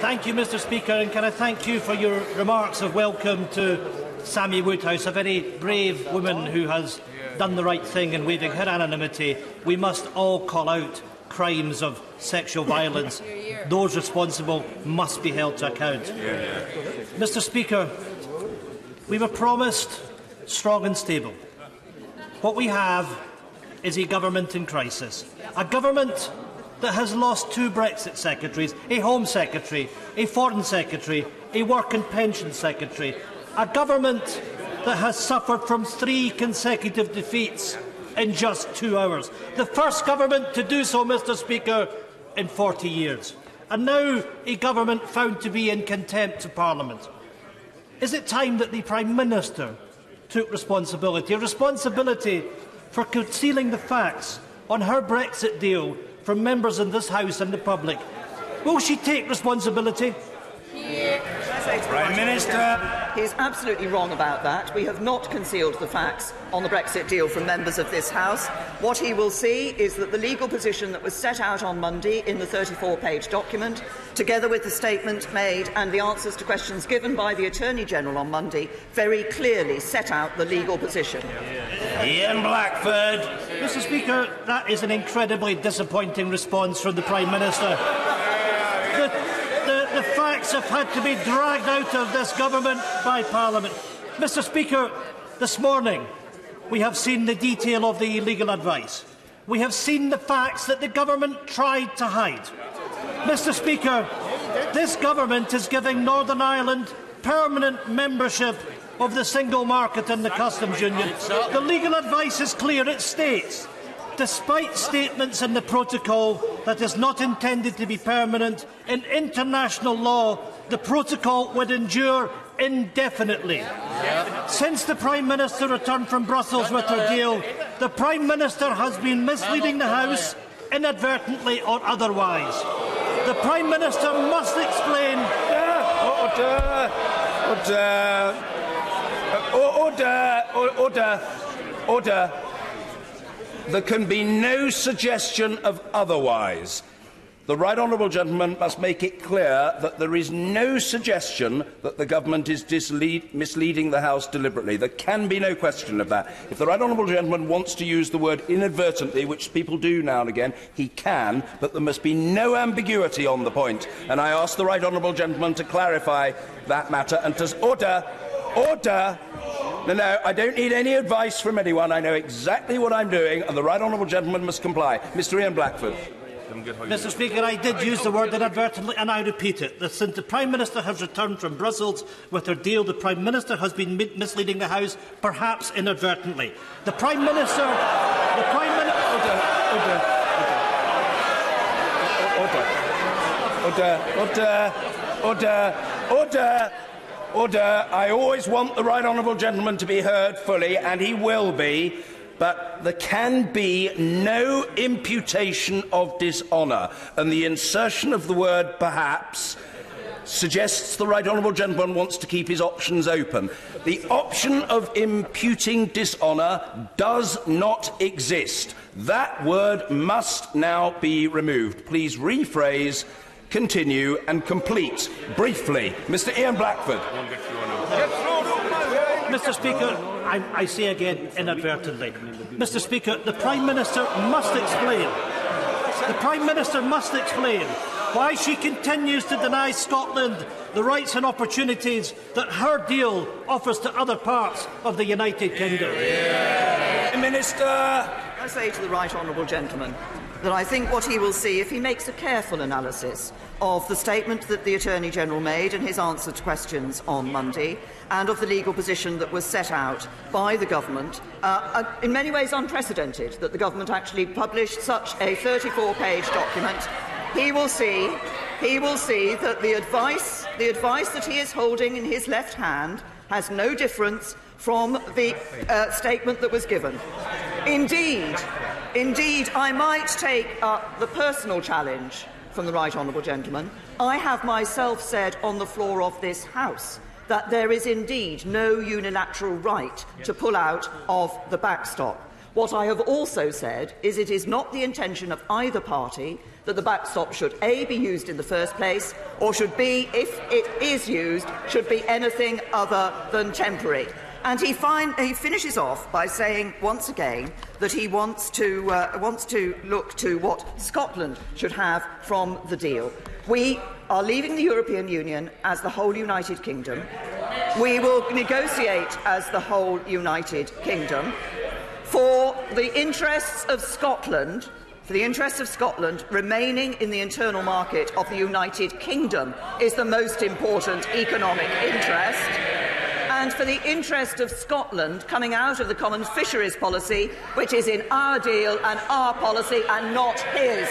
Thank you, Mr Speaker, and can I thank you for your remarks of welcome to Sammy Woodhouse, a very brave woman who has done the right thing in waiving her anonymity. We must all call out crimes of sexual violence. Those responsible must be held to account. Mr Speaker, we were promised strong and stable. What we have is a government in crisis. A government that has lost 2 Brexit secretaries, a Home Secretary, a Foreign Secretary, a Work and Pension Secretary. A government that has suffered from 3 consecutive defeats in just 2 hours. The first government to do so, Mr Speaker, in 40 years. And now a government found to be in contempt of Parliament. Is it time that the Prime Minister took responsibility? A responsibility for concealing the facts on her Brexit deal from members in this House and the public. Will she take responsibility? Prime Minister. He's absolutely wrong about that. We have not concealed the facts on the Brexit deal from members of this House. What he will see is that the legal position that was set out on Monday in the 34-page document, together with the statement made and the answers to questions given by the Attorney-General on Monday, very clearly set out the legal position. Ian Blackford. Mr Speaker, that is an incredibly disappointing response from the Prime Minister. The facts have had to be dragged out of this government by Parliament. Mr Speaker, this morning we have seen the detail of the legal advice. We have seen the facts that the government tried to hide. Mr Speaker, this government is giving Northern Ireland permanent membership of the single market and the customs union. The legal advice is clear. It states, despite statements in the protocol that is not intended to be permanent, in international law the protocol would endure indefinitely. Since the Prime Minister returned from Brussels with her deal, the Prime Minister has been misleading the House, inadvertently or otherwise. The Prime Minister must explain... Order. There can be no suggestion of otherwise. The Right Honourable Gentleman must make it clear that there is no suggestion that the government is misleading the House deliberately. There can be no question of that. If the Right Honourable Gentleman wants to use the word inadvertently, which people do now and again, he can, but there must be no ambiguity on the point. And I ask the Right Honourable Gentleman to clarify that matter and to order. No, I don't need any advice from anyone. I know exactly what I'm doing, and the Right Honourable Gentleman must comply. Mr Ian Blackford. Mr Speaker, I did use the word inadvertently, and I repeat it. That since the Prime Minister has returned from Brussels with her deal, the Prime Minister has been misleading the House, perhaps inadvertently. The Prime Minister... Order. I always want the Right Honourable Gentleman to be heard fully, and he will be, but there can be no imputation of dishonour, and the insertion of the word perhaps suggests the Right Honourable Gentleman wants to keep his options open. The option of imputing dishonour does not exist. That word must now be removed. Please rephrase, continue and complete briefly. Mr Ian Blackford. Mr Speaker, I say again inadvertently. Mr Speaker, the Prime Minister must explain. The Prime Minister must explain why she continues to deny Scotland the rights and opportunities that her deal offers to other parts of the United Kingdom. Minister. I say to the Right Honourable Gentleman that I think what he will see, if he makes a careful analysis of the statement that the Attorney-General made in his answer to questions on Monday, and of the legal position that was set out by the government, in many ways unprecedented that the government actually published such a 34-page document, he will see that the advice that he is holding in his left hand has no difference from the statement that was given. Indeed, I might take up the personal challenge from the Right Honourable Gentleman. I have myself said on the floor of this House that there is indeed no unilateral right to pull out of the backstop. What I have also said is it is not the intention of either party that the backstop should A, be used in the first place, or should B, if it is used, should be anything other than temporary. And he finishes off by saying once again that he wants to look to what Scotland should have from the deal. We are leaving the European Union as the whole United Kingdom. We will negotiate as the whole United Kingdom. For the interests of Scotland, remaining in the internal market of the United Kingdom is the most important economic interest. And for the interest of Scotland coming out of the common fisheries policy, which is in our deal and our policy and not his.